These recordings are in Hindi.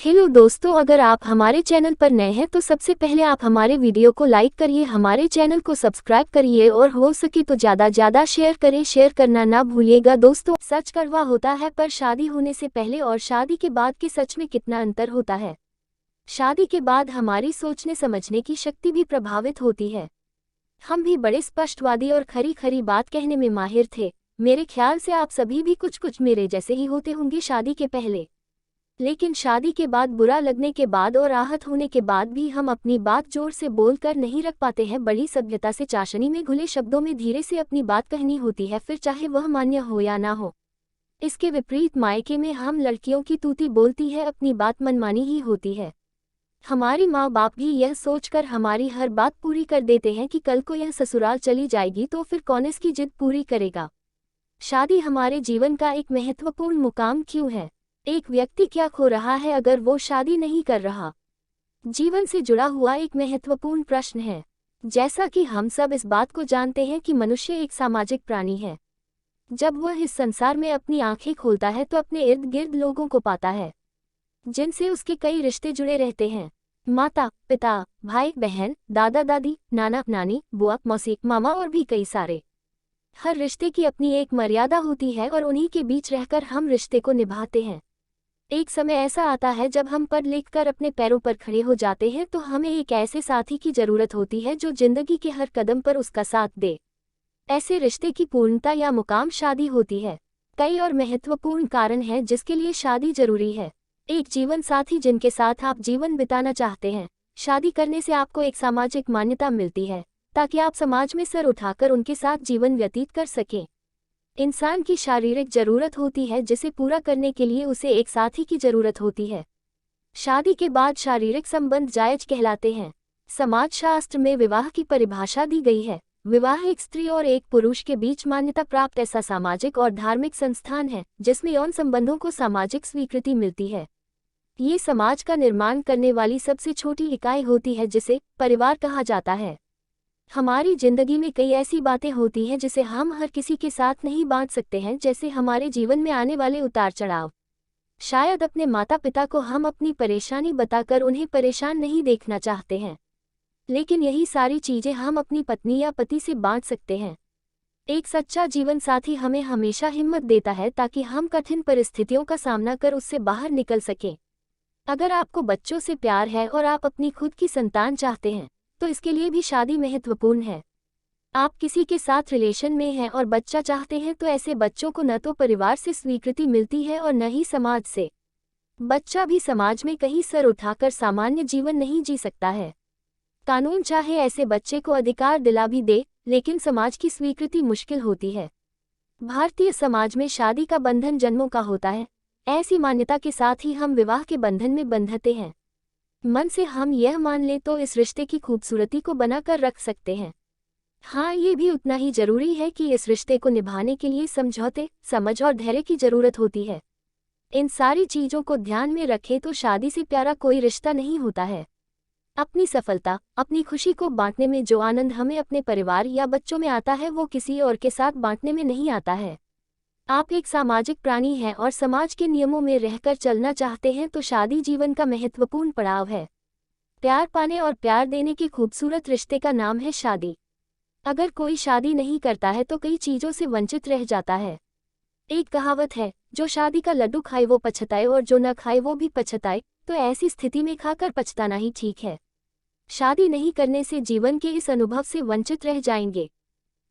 हेलो दोस्तों, अगर आप हमारे चैनल पर नए हैं तो सबसे पहले आप हमारे वीडियो को लाइक करिए, हमारे चैनल को सब्सक्राइब करिए और हो सके तो ज़्यादा शेयर करें। शेयर करना ना भूलिएगा दोस्तों। सच कड़वा होता है, पर शादी होने से पहले और शादी के बाद के सच में कितना अंतर होता है। शादी के बाद हमारी सोचने समझने की शक्ति भी प्रभावित होती है। हम भी बड़े स्पष्टवादी और खरी खरी बात कहने में माहिर थे। मेरे ख्याल से आप सभी भी कुछ मेरे जैसे ही होते होंगे शादी के पहले। लेकिन शादी के बाद बुरा लगने के बाद और आहत होने के बाद भी हम अपनी बात जोर से बोलकर नहीं रख पाते हैं। बड़ी सभ्यता से चाशनी में घुले शब्दों में धीरे से अपनी बात कहनी होती है, फिर चाहे वह मान्य हो या ना हो। इसके विपरीत मायके में हम लड़कियों की तूती बोलती है, अपनी बात मनमानी ही होती है। हमारी माँ बाप भी यह सोचकर हमारी हर बात पूरी कर देते हैं कि कल को यह ससुराल चली जाएगी तो फिर कौन इसकी जिद पूरी करेगा। शादी हमारे जीवन का एक महत्वपूर्ण मुकाम क्यों है? एक व्यक्ति क्या खो रहा है अगर वो शादी नहीं कर रहा? जीवन से जुड़ा हुआ एक महत्वपूर्ण प्रश्न है। जैसा कि हम सब इस बात को जानते हैं कि मनुष्य एक सामाजिक प्राणी है। जब वह इस संसार में अपनी आंखें खोलता है तो अपने इर्द गिर्द लोगों को पाता है जिनसे उसके कई रिश्ते जुड़े रहते हैं। माता पिता, भाई बहन, दादा दादी, नाना नानी, बुआ मौसी, मामा और भी कई सारे। हर रिश्ते की अपनी एक मर्यादा होती है और उन्हीं के बीच रहकर हम रिश्ते को निभाते हैं। एक समय ऐसा आता है जब हम पढ़ लिख कर अपने पैरों पर खड़े हो जाते हैं तो हमें एक ऐसे साथी की जरूरत होती है जो जिंदगी के हर कदम पर उसका साथ दे। ऐसे रिश्ते की पूर्णता या मुकाम शादी होती है। कई और महत्वपूर्ण कारण हैं जिसके लिए शादी जरूरी है। एक जीवन साथी जिनके साथ आप जीवन बिताना चाहते हैं। शादी करने से आपको एक सामाजिक मान्यता मिलती है ताकि आप समाज में सर उठाकर उनके साथ जीवन व्यतीत कर सकें। इंसान की शारीरिक जरूरत होती है जिसे पूरा करने के लिए उसे एक साथी की जरूरत होती है। शादी के बाद शारीरिक संबंध जायज कहलाते हैं। समाजशास्त्र में विवाह की परिभाषा दी गई है। विवाह एक स्त्री और एक पुरुष के बीच मान्यता प्राप्त ऐसा सामाजिक और धार्मिक संस्थान है जिसमें यौन संबंधों को सामाजिक स्वीकृति मिलती है। ये समाज का निर्माण करने वाली सबसे छोटी इकाई होती है जिसे परिवार कहा जाता है। हमारी जिंदगी में कई ऐसी बातें होती हैं जिसे हम हर किसी के साथ नहीं बांट सकते हैं, जैसे हमारे जीवन में आने वाले उतार चढ़ाव। शायद अपने माता पिता को हम अपनी परेशानी बताकर उन्हें परेशान नहीं देखना चाहते हैं, लेकिन यही सारी चीजें हम अपनी पत्नी या पति से बांट सकते हैं। एक सच्चा जीवन साथी हमें हमेशा हिम्मत देता है ताकि हम कठिन परिस्थितियों का सामना कर उससे बाहर निकल सकें। अगर आपको बच्चों से प्यार है और आप अपनी खुद की संतान चाहते हैं तो इसके लिए भी शादी महत्वपूर्ण है। आप किसी के साथ रिलेशन में हैं और बच्चा चाहते हैं तो ऐसे बच्चों को न तो परिवार से स्वीकृति मिलती है और न ही समाज से। बच्चा भी समाज में कहीं सर उठाकर सामान्य जीवन नहीं जी सकता है। कानून चाहे ऐसे बच्चे को अधिकार दिला भी दे, लेकिन समाज की स्वीकृति मुश्किल होती है। भारतीय समाज में शादी का बंधन जन्मों का होता है। ऐसी मान्यता के साथ ही हम विवाह के बंधन में बंधते हैं। मन से हम यह मान लें तो इस रिश्ते की खूबसूरती को बनाकर रख सकते हैं। हाँ, ये भी उतना ही जरूरी है कि इस रिश्ते को निभाने के लिए समझौते, समझ और धैर्य की जरूरत होती है। इन सारी चीजों को ध्यान में रखें तो शादी से प्यारा कोई रिश्ता नहीं होता है। अपनी सफलता, अपनी खुशी को बांटने में जो आनंद हमें अपने परिवार या बच्चों में आता है वो किसी और के साथ बांटने में नहीं आता है। आप एक सामाजिक प्राणी हैं और समाज के नियमों में रहकर चलना चाहते हैं तो शादी जीवन का महत्वपूर्ण पड़ाव है। प्यार पाने और प्यार देने के खूबसूरत रिश्ते का नाम है शादी। अगर कोई शादी नहीं करता है तो कई चीजों से वंचित रह जाता है। एक कहावत है, जो शादी का लड्डू खाए वो पछताए और जो न खाए वो भी पछताए, तो ऐसी स्थिति में खाकर पछताना ही ठीक है। शादी नहीं करने से जीवन के इस अनुभव से वंचित रह जाएंगे।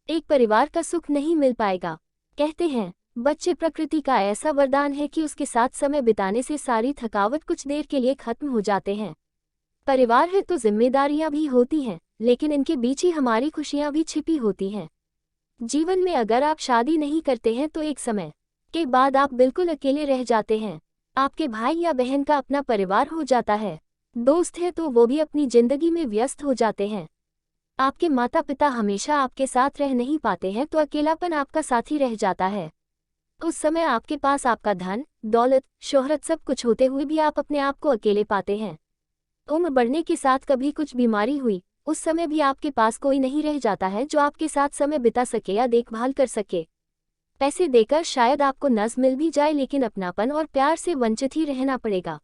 एक परिवार का सुख नहीं मिल पाएगा। कहते हैं, बच्चे प्रकृति का ऐसा वरदान है कि उसके साथ समय बिताने से सारी थकावट कुछ देर के लिए खत्म हो जाते हैं। परिवार है तो जिम्मेदारियां भी होती हैं, लेकिन इनके बीच ही हमारी खुशियां भी छिपी होती हैं। जीवन में अगर आप शादी नहीं करते हैं तो एक समय के बाद आप बिल्कुल अकेले रह जाते हैं। आपके भाई या बहन का अपना परिवार हो जाता है। दोस्त है तो वो भी अपनी जिंदगी में व्यस्त हो जाते हैं। आपके माता पिता हमेशा आपके साथ रह नहीं पाते हैं तो अकेलापन आपका साथी रह जाता है। उस समय आपके पास आपका धन, दौलत, शोहरत सब कुछ होते हुए भी आप अपने आप को अकेले पाते हैं। उम्र बढ़ने के साथ कभी कुछ बीमारी हुई, उस समय भी आपके पास कोई नहीं रह जाता है जो आपके साथ समय बिता सके या देखभाल कर सके। पैसे देकर शायद आपको नस मिल भी जाए, लेकिन अपनापन और प्यार से वंचित ही रहना पड़ेगा।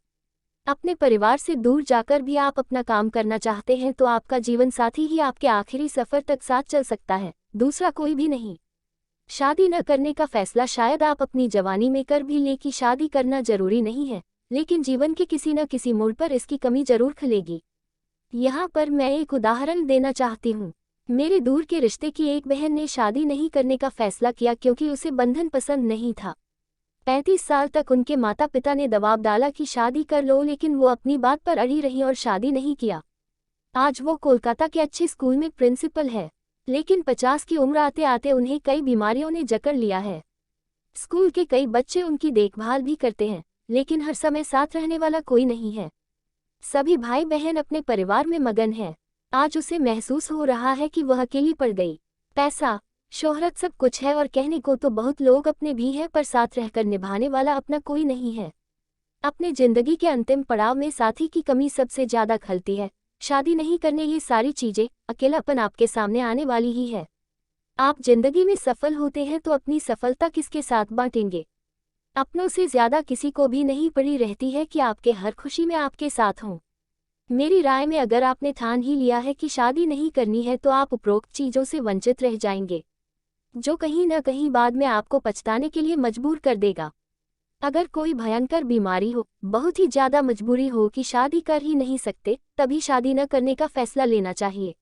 अपने परिवार से दूर जाकर भी आप अपना काम करना चाहते हैं तो आपका जीवन साथी ही आपके आखिरी सफर तक साथ चल सकता है, दूसरा कोई भी नहीं। शादी न करने का फैसला शायद आप अपनी जवानी में कर भी लें कि शादी करना जरूरी नहीं है, लेकिन जीवन के किसी न किसी मोड़ पर इसकी कमी जरूर खलेगी। यहाँ पर मैं एक उदाहरण देना चाहती हूँ। मेरे दूर के रिश्ते की एक बहन ने शादी नहीं करने का फैसला किया क्योंकि उसे बंधन पसंद नहीं था। 35 साल तक उनके माता पिता ने दबाव डाला कि शादी कर लो, लेकिन वो अपनी बात पर अड़ी रही और शादी नहीं किया। आज वो कोलकाता के अच्छे स्कूल में प्रिंसिपल है, लेकिन 50 की उम्र आते आते उन्हें कई बीमारियों ने जकड़ लिया है। स्कूल के कई बच्चे उनकी देखभाल भी करते हैं, लेकिन हर समय साथ रहने वाला कोई नहीं है। सभी भाई बहन अपने परिवार में मगन हैं। आज उसे महसूस हो रहा है कि वह अकेली पड़ गई। पैसा, शोहरत सब कुछ है और कहने को तो बहुत लोग अपने भी हैं, पर साथ रहकर निभाने वाला अपना कोई नहीं है। अपने जिंदगी के अंतिम पड़ाव में साथी की कमी सबसे ज्यादा खलती है। शादी नहीं करने ये सारी चीजें, अकेलापन आपके सामने आने वाली ही है। आप जिंदगी में सफल होते हैं तो अपनी सफलता किसके साथ बांटेंगे? अपनों से ज्यादा किसी को भी नहीं पड़ी रहती है कि आपके हर खुशी में आपके साथ हों। मेरी राय में अगर आपने ठान ही लिया है कि शादी नहीं करनी है तो आप उपरोक्त चीजों से वंचित रह जाएंगे, जो कहीं न कहीं बाद में आपको पछताने के लिए मजबूर कर देगा। अगर कोई भयंकर बीमारी हो, बहुत ही ज्यादा मजबूरी हो कि शादी कर ही नहीं सकते, तभी शादी न करने का फैसला लेना चाहिए।